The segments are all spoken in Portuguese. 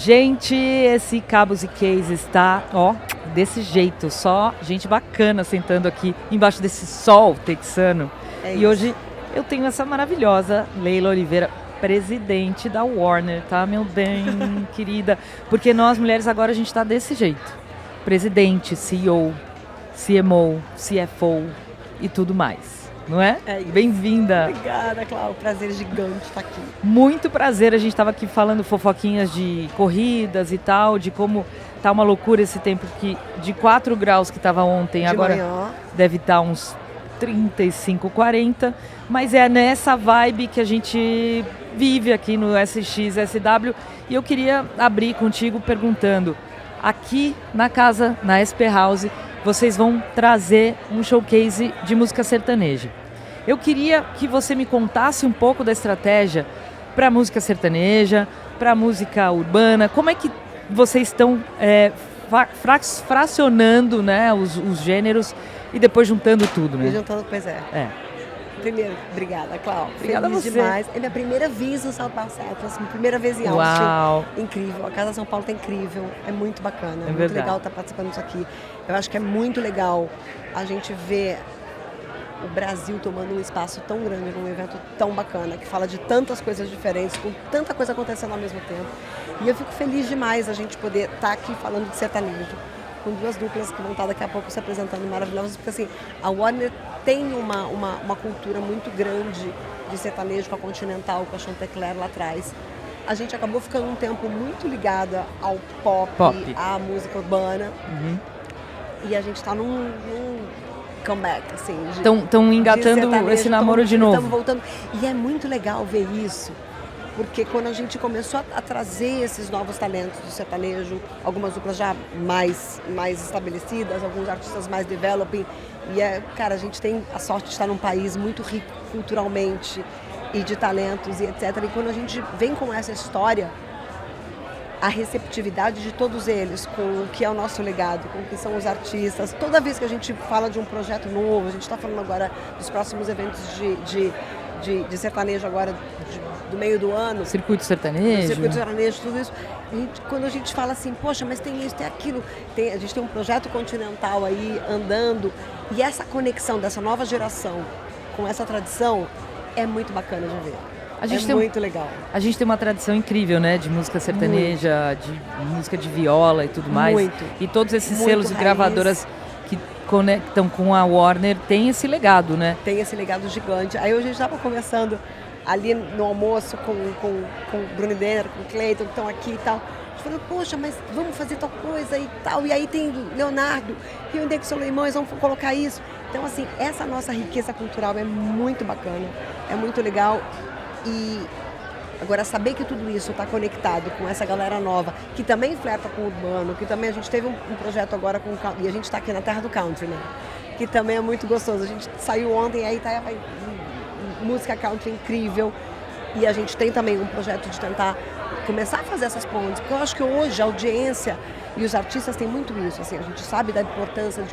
Gente, esse Cabos e Case está, ó, desse jeito, só gente bacana sentando aqui embaixo desse sol texano. E hoje eu tenho essa maravilhosa Leila Oliveira, presidente da Warner, tá, meu bem, querida? Porque nós mulheres agora a gente tá desse jeito. Presidente, CEO, CMO, CFO e tudo mais. Não é? Bem-vinda. Obrigada, Cláudia. Prazer gigante estar aqui. Muito prazer. A gente estava aqui falando fofoquinhas de corridas e tal, de como tá uma loucura esse tempo que de 4 graus que estava ontem, de agora manhã. Deve estar uns 35, 40. Mas é nessa vibe que a gente vive aqui no SXSW. E eu queria abrir contigo perguntando, aqui na casa, na SP House, vocês vão trazer um showcase de música sertaneja. Eu queria que você me contasse um pouco da estratégia para a música sertaneja, para a música urbana. Como é que vocês estão fracionando, né, os gêneros e depois juntando tudo, né? E juntando, pois é. Primeiro, obrigada, Cláudia. Obrigada a você. Demais. É minha primeira vez no São Paulo, minha primeira vez em Austin. Uau. Incrível. A Casa São Paulo tá incrível. É muito bacana. É muito verdade. legal estar participando disso aqui. Eu acho que é muito legal a gente ver o Brasil tomando um espaço tão grande num evento tão bacana, que fala de tantas coisas diferentes, com tanta coisa acontecendo ao mesmo tempo. E eu fico feliz demais a gente poder estar aqui falando de sertanejo, com 2 duplas que vão estar daqui a pouco se apresentando maravilhosas, porque assim, a Warner tem uma cultura muito grande de sertanejo com a Continental, com a Chantecler lá atrás. A gente acabou ficando um tempo muito ligada ao pop. À música urbana. E a gente está num comeback, assim. Estão engatando esse namoro de novo. Estamos voltando. E é muito legal ver isso, porque quando a gente começou a trazer esses novos talentos do sertanejo, algumas duplas já mais estabelecidas, alguns artistas mais developing, e cara, a gente tem a sorte de estar num país muito rico culturalmente e de talentos e etc. E quando a gente vem com essa história, a receptividade de todos eles com o que é o nosso legado, com o que são os artistas. Toda vez que a gente fala de um projeto novo, a gente está falando agora dos próximos eventos de sertanejo agora do meio do ano. Circuito sertanejo, tudo isso. Quando a gente fala assim, poxa, mas tem isso, tem aquilo, a gente tem um projeto continental aí andando, e essa conexão dessa nova geração com essa tradição é muito bacana de ver. Muito legal. A gente tem uma tradição incrível, né? De música sertaneja, de música de viola e tudo mais. Muito. E todos esses selos e gravadoras que conectam com a Warner têm esse legado, né? Tem esse legado gigante. Aí hoje a gente estava conversando ali no almoço com o Bruno Denner, com o Cleiton, que estão aqui e tal. A gente falou, poxa, mas vamos fazer tal coisa e tal. E aí tem Leonardo e o Index Soleimões, vamos colocar isso. Então, assim, essa nossa riqueza cultural é muito bacana, é muito legal. E agora saber que tudo isso está conectado com essa galera nova, que também flerta com o urbano, que também a gente teve um projeto agora e a gente está aqui na terra do country, né? Que também é muito gostoso. A gente saiu ontem e aí tá música country incrível, e a gente tem também um projeto de tentar começar a fazer essas pontes, porque eu acho que hoje a audiência e os artistas têm muito isso, assim, a gente sabe da importância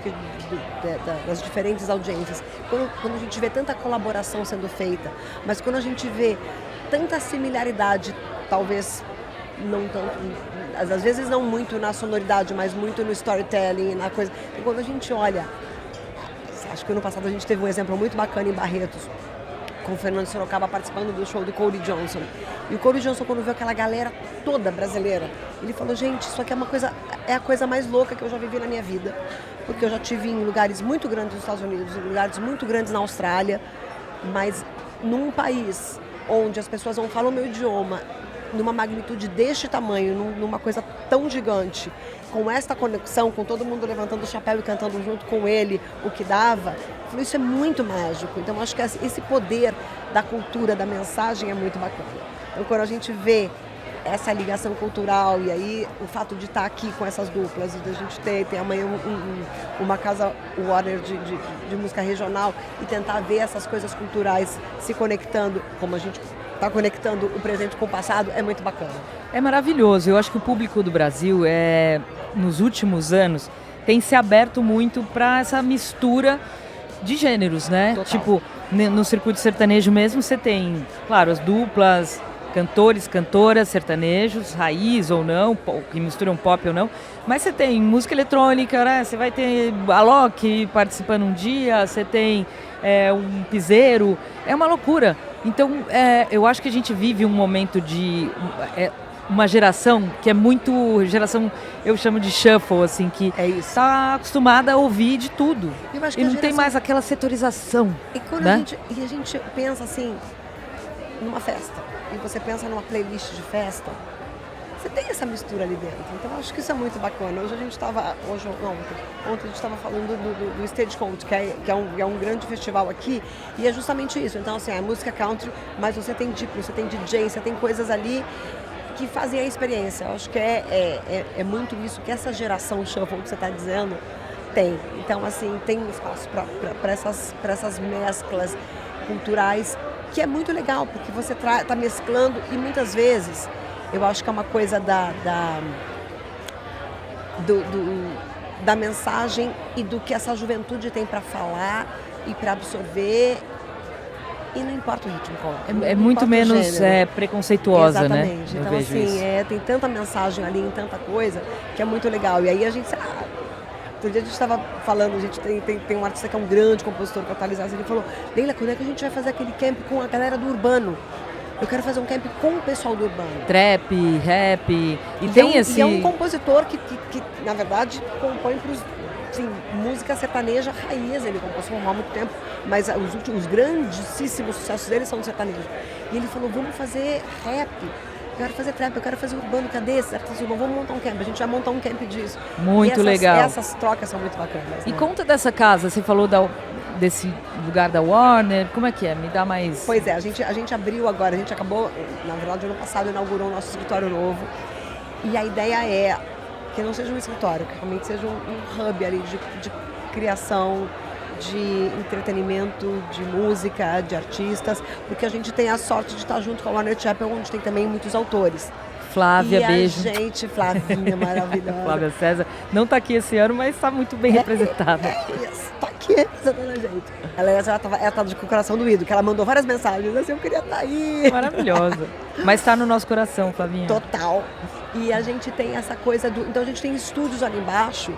das diferentes audiências. Quando a gente vê tanta colaboração sendo feita, mas quando a gente vê tanta similaridade, talvez não tanto, às vezes não muito na sonoridade, mas muito no storytelling, na coisa. E quando a gente olha, acho que ano passado a gente teve um exemplo muito bacana em Barretos, com o Fernando Sorocaba participando do show do Cody Johnson. E o Cody Johnson, quando viu aquela galera toda brasileira, ele falou, gente, isso aqui é a coisa mais louca que eu já vivi na minha vida. Porque eu já estive em lugares muito grandes nos Estados Unidos, em lugares muito grandes na Austrália, mas num país onde as pessoas não falam o meu idioma, numa magnitude deste tamanho, numa coisa tão gigante, com esta conexão, com todo mundo levantando o chapéu e cantando junto com ele o que dava, eu falei, isso é muito mágico. Então, acho que esse poder da cultura, da mensagem é muito bacana. Então, quando a gente vê essa ligação cultural e aí o fato de estar aqui com essas duplas, de a gente ter amanhã uma casa Warner de música regional e tentar ver essas coisas culturais se conectando, como a gente está conectando o presente com o passado, é muito bacana. É maravilhoso. Eu acho que o público do Brasil, nos últimos anos, tem se aberto muito para essa mistura de gêneros, né? Total. Tipo, no circuito sertanejo mesmo, você tem, claro, as duplas cantores, cantoras, sertanejos, raiz ou não, que misturam pop ou não, mas você tem música eletrônica, né? Você vai ter a Loki participando um dia, você tem um piseiro, é uma loucura. Então, eu acho que a gente vive um momento de uma geração que é muito geração, eu chamo de shuffle, assim, que está acostumada a ouvir de tudo. Eu acho que e não tem mais aquela setorização. E quando né? a gente pensa assim, numa festa, e você pensa numa playlist de festa, você tem essa mistura ali dentro. Então eu acho que isso é muito bacana. Hoje a gente estava, ontem a gente estava falando do Stagecoach, que é um grande festival aqui, e é justamente isso. Então assim, é música country, mas você tem diplo, você tem DJ, você tem coisas ali que fazem a experiência. Eu acho que é muito isso que essa geração shuffle que você está dizendo tem. Então, assim, tem espaço para essas mesclas culturais, que é muito legal, porque você está mesclando e muitas vezes, eu acho que é uma coisa da mensagem e do que essa juventude tem para falar e para absorver. E não importa o ritmo qual é muito menos preconceituosa, exatamente. Né? Então, assim, tem tanta mensagem ali em tanta coisa que é muito legal. E aí a gente, outro dia a gente estava falando, a gente tem um artista que é um grande compositor, que é o Thales Arce, ele falou, Leila, quando é que a gente vai fazer aquele camp com a galera do urbano? Eu quero fazer um camp com o pessoal do urbano. Trap, rap, e tem E é um compositor que na verdade, compõe para os... Sim, música sertaneja raiz, ele compôs há muito tempo, mas os grandíssimos sucessos dele são sertanejos. E ele falou, vamos fazer rap, eu quero fazer trap, eu quero fazer urbano, cadê esses artistas urbanos? Vamos montar um camp, a gente vai montar um camp disso. Muito legal. Essas trocas são muito bacanas. E né? Conta dessa casa, você falou desse lugar da Warner, como é que é? Me dá mais... Pois é, a gente abriu agora, a gente acabou, na verdade, ano passado inaugurou o nosso escritório novo, e a ideia é que não seja um escritório, que realmente seja um hub ali de criação, de entretenimento, de música, de artistas, porque a gente tem a sorte de estar junto com a Warner Chappell, onde tem também muitos autores. Flávia, beijo. E a gente, Flavinha, maravilhosa. Flávia César, não está aqui esse ano, mas está muito bem representada. Está aqui representando a gente. Ela tá com o coração doído, que ela mandou várias mensagens, assim, eu queria estar aí. Maravilhosa. Mas está no nosso coração, Flavinha. Total. E a gente tem essa coisa então a gente tem estúdios ali embaixo,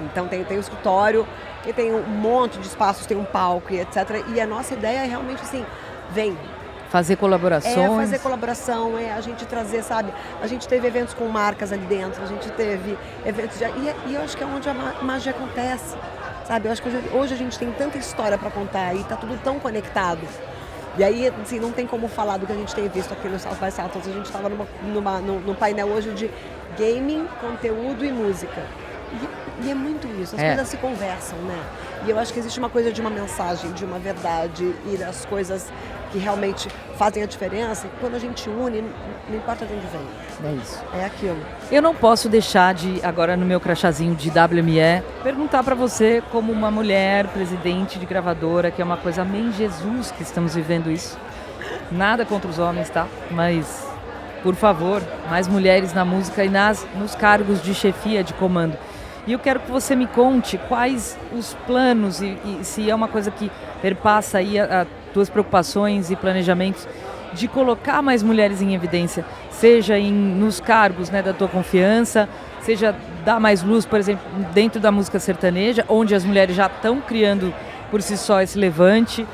então tem o escritório, e tem um monte de espaços, tem um palco e etc. E a nossa ideia é realmente assim, fazer colaborações. Fazer colaboração, a gente trazer, sabe? A gente teve eventos com marcas ali dentro, a gente teve eventos e eu acho que é onde a magia acontece, sabe? Eu acho que hoje a gente tem tanta história para contar e tá tudo tão conectado. E aí, assim, não tem como falar do que a gente tem visto aqui no South by Southwest. A gente estava num painel hoje de gaming, conteúdo e música. E é muito isso, as coisas se conversam, né? E eu acho que existe uma coisa de uma mensagem, de uma verdade e das coisas que realmente fazem a diferença. E quando a gente une, não importa de onde vem. É isso. É aquilo. Eu não posso deixar de, agora no meu crachazinho de WME, perguntar para você, como uma mulher, presidente de gravadora, que é uma coisa, amém Jesus, que estamos vivendo isso. Nada contra os homens, tá? Mas, por favor, mais mulheres na música e nos cargos de chefia, de comando. E eu quero que você me conte quais os planos e se é uma coisa que perpassa aí as tuas preocupações e planejamentos de colocar mais mulheres em evidência, seja nos cargos, né, da tua confiança, seja dar mais luz, por exemplo, dentro da música sertaneja, onde as mulheres já estão criando por si só esse levante,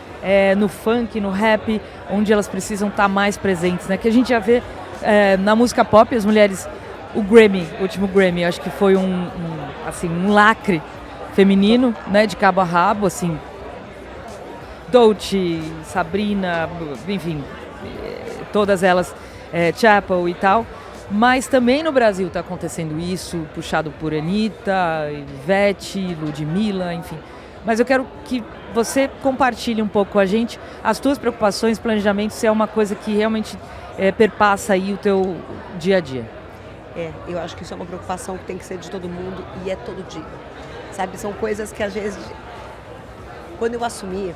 no funk, no rap, onde elas precisam estar mais presentes, né? Que a gente já vê na música pop, as mulheres... O último Grammy, acho que foi um lacre feminino, né, de cabo a rabo, assim, Dolce, Sabrina, enfim, todas elas, Chappell e tal, mas também no Brasil está acontecendo isso, puxado por Anitta, Ivete, Ludmilla, enfim. Mas eu quero que você compartilhe um pouco com a gente as tuas preocupações, planejamentos, se é uma coisa que realmente perpassa aí o teu dia a dia. Eu acho que isso é uma preocupação que tem que ser de todo mundo e é todo dia, sabe? São coisas que às vezes, quando eu assumi,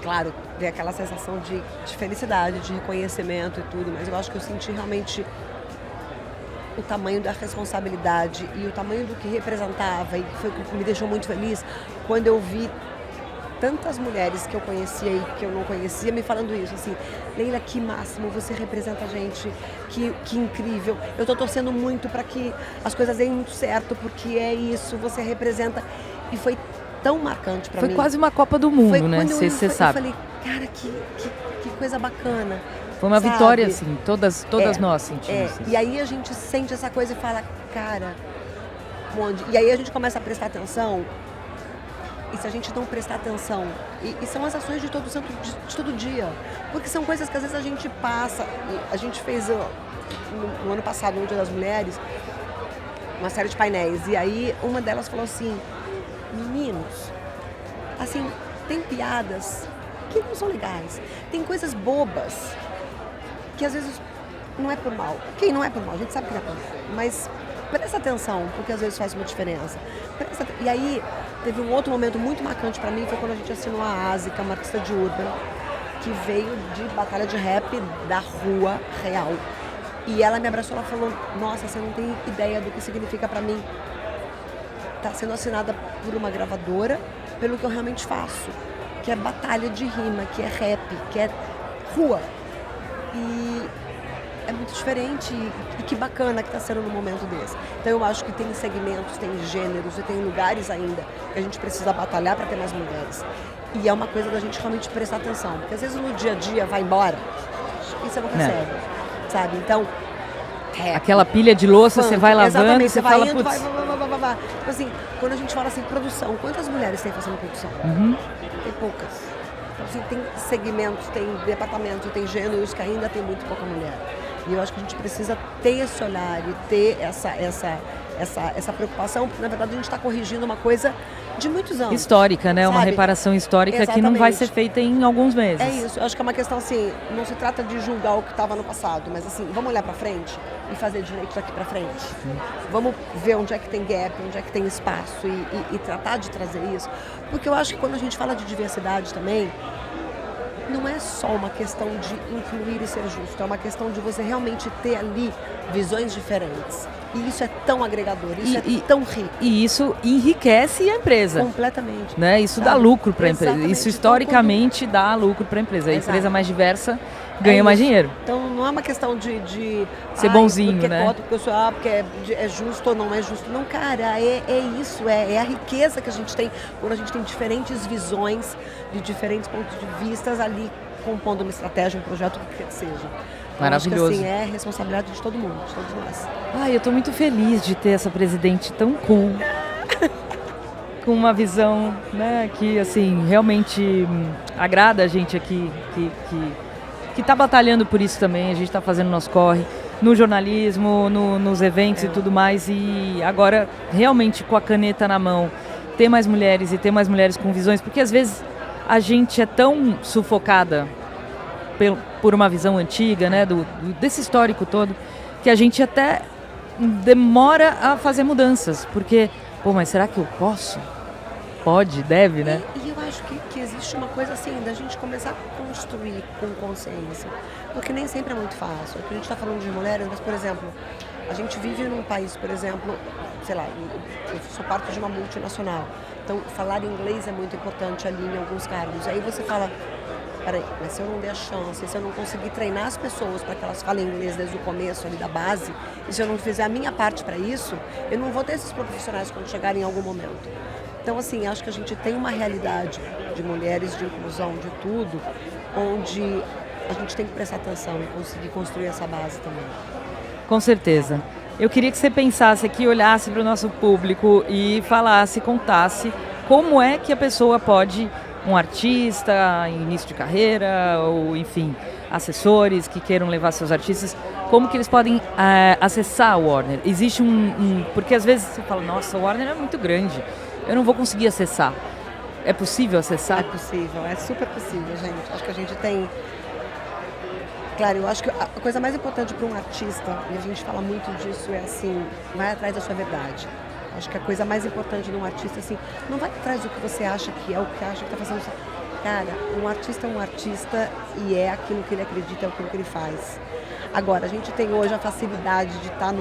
claro, veio aquela sensação de felicidade, de reconhecimento e tudo, mas eu acho que eu senti realmente o tamanho da responsabilidade e o tamanho do que representava e foi o que me deixou muito feliz quando eu vi tantas mulheres que eu conhecia e que eu não conhecia me falando isso, assim, Leila, que máximo, você representa a gente, que incrível, eu tô torcendo muito para que as coisas deem muito certo, porque é isso, você representa, e foi tão marcante para mim. Foi quase uma Copa do Mundo, foi né, você sabe. Eu falei, cara, que coisa bacana. Foi uma sabe? vitória, assim, todas nós sentimos. E aí a gente sente essa coisa e fala, cara, onde? E aí a gente começa a prestar atenção. E se a gente não prestar atenção, e são as ações de todo dia, porque são coisas que às vezes a gente passa. A gente fez no ano passado, no Dia das Mulheres, uma série de painéis, e aí uma delas falou assim, meninos, assim, tem piadas que não são legais, tem coisas bobas que às vezes não é por mal. Quem não é por mal, a gente sabe que não é por mal, mas presta atenção, porque às vezes faz uma diferença. E aí, teve um outro momento muito marcante pra mim, foi quando a gente assinou a Ásica, uma artista de urban, que veio de batalha de rap da rua real. E ela me abraçou, ela falou, nossa, você não tem ideia do que significa pra mim. Tá sendo assinada por uma gravadora, pelo que eu realmente faço, que é batalha de rima, que é rap, que é rua. E é muito diferente e que bacana que está sendo num momento desse. Então eu acho que tem segmentos, tem gêneros e tem lugares ainda que a gente precisa batalhar para ter mais mulheres. E é uma coisa da gente realmente prestar atenção, porque às vezes no dia a dia vai embora e você não percebe, sabe? Então, aquela pilha de louça, você vai lavando, você vai fala, indo, putz... vai. Tipo assim, quando a gente fala assim, produção, quantas mulheres tem fazendo produção? Tem poucas. Então, assim, tem segmentos, tem departamentos, tem gêneros que ainda tem muito pouca mulher. E eu acho que a gente precisa ter esse olhar e ter essa preocupação, porque na verdade a gente está corrigindo uma coisa de muitos anos. Histórica, né? Sabe? Uma reparação histórica. Exatamente. Que não vai ser feita em alguns meses. É isso, eu acho que é uma questão assim, não se trata de julgar o que estava no passado, mas assim, vamos olhar para frente e fazer direito daqui para frente. Vamos ver onde é que tem gap, onde é que tem espaço e tratar de trazer isso. Porque eu acho que quando a gente fala de diversidade também, não é só uma questão de incluir e ser justo, é uma questão de você realmente ter ali visões diferentes. E isso é tão agregador, isso é tão rico. E isso enriquece a empresa. Completamente. Né? Isso dá lucro para a empresa. Isso historicamente dá lucro para a empresa. A empresa mais diversa ganha mais dinheiro. Então não é uma questão de ser bonzinho, porque né? Porque eu sou, porque é justo ou não é justo. Não, cara, é isso, é a riqueza que a gente tem quando a gente tem diferentes visões de diferentes pontos de vista ali compondo uma estratégia, um projeto, o que quer que seja. Maravilhoso. Acho que, assim, é responsabilidade de todo mundo, de todos nós. Ai, eu tô muito feliz de ter essa presidente tão cool. Com uma visão, né, que assim, realmente agrada a gente aqui, que tá batalhando por isso também, a gente tá fazendo nosso corre no jornalismo, nos eventos e tudo mais, e agora realmente com a caneta na mão, ter mais mulheres e ter mais mulheres com visões, porque às vezes a gente é tão sufocada por uma visão antiga, né, desse histórico todo, que a gente até demora a fazer mudanças, porque, mas será que eu posso? Pode, deve, né? E eu acho que existe uma coisa assim, da gente começar a construir com consciência, porque nem sempre é muito fácil. Aqui a gente está falando de mulheres, mas, por exemplo, a gente vive num país, por exemplo, sei lá, eu sou parte de uma multinacional, então falar inglês é muito importante ali em alguns cargos. Aí você fala, peraí, mas se eu não der a chance, se eu não conseguir treinar as pessoas para que elas falem inglês desde o começo ali da base, e se eu não fizer a minha parte para isso, eu não vou ter esses profissionais quando chegarem em algum momento. Então, assim, acho que a gente tem uma realidade de mulheres, de inclusão, de tudo, onde a gente tem que prestar atenção e conseguir construir essa base também. Com certeza. Eu queria que você pensasse aqui, olhasse para o nosso público e falasse, contasse como é que a pessoa pode, um artista, início de carreira, ou enfim, assessores que queiram levar seus artistas, como que eles podem acessar o Warner? Existe porque às vezes você fala, nossa, o Warner é muito grande, eu não vou conseguir acessar. É possível acessar? É possível, é super possível, gente. Acho que a gente tem... Claro, eu acho que a coisa mais importante para um artista, e a gente fala muito disso, é assim, vai atrás da sua verdade. Acho que a coisa mais importante de um artista, assim, não vai atrás do que você acha que é, o que acha que está fazendo. Cara, um artista é um artista e é aquilo que ele acredita, é aquilo que ele faz. Agora, a gente tem hoje a facilidade de estar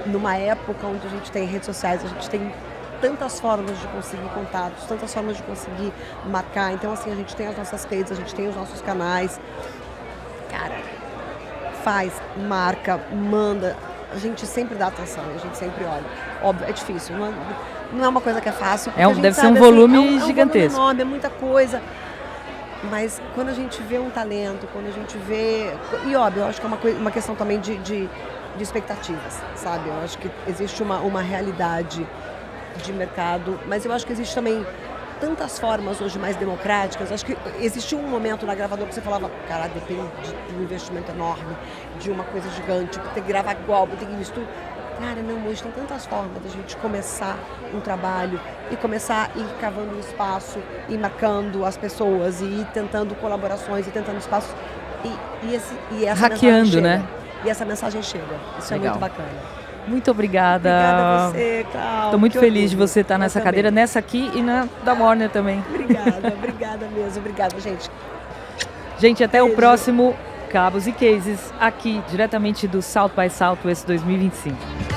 numa época onde a gente tem redes sociais, a gente tem tantas formas de conseguir contatos, tantas formas de conseguir marcar. Então, assim, a gente tem as nossas redes, a gente tem os nossos canais. Cara, faz, marca, manda. A gente sempre dá atenção, a gente sempre olha. Óbvio, é difícil, não é uma coisa que é fácil. Deve ser um volume gigantesco. É um volume enorme, é muita coisa. Mas quando a gente vê um talento, quando a gente vê... E óbvio, eu acho que é uma questão também de expectativas, sabe? Eu acho que existe uma realidade de mercado, mas eu acho que existe também tantas formas hoje mais democráticas. Eu acho que existiu um momento na gravadora que você falava, cara, depende de um investimento enorme, de uma coisa gigante, tem que gravar golpe, tem que isso tudo. Cara, não, hoje tem tantas formas da gente começar um trabalho e começar a ir cavando um espaço, e marcando as pessoas, e ir tentando colaborações, e tentando espaços. E essa hackeando, mensagem chega, né? E essa mensagem chega. Isso Legal. É muito bacana. Muito obrigada. Obrigada a você, Cláudia. Estou muito feliz de você estar nessa cadeira, também. nessa aqui e na da Warner também. Obrigada mesmo. Obrigada, gente. Gente, até Beijo. o próximo Cabos e Cases, aqui diretamente do South by Southwest 2025.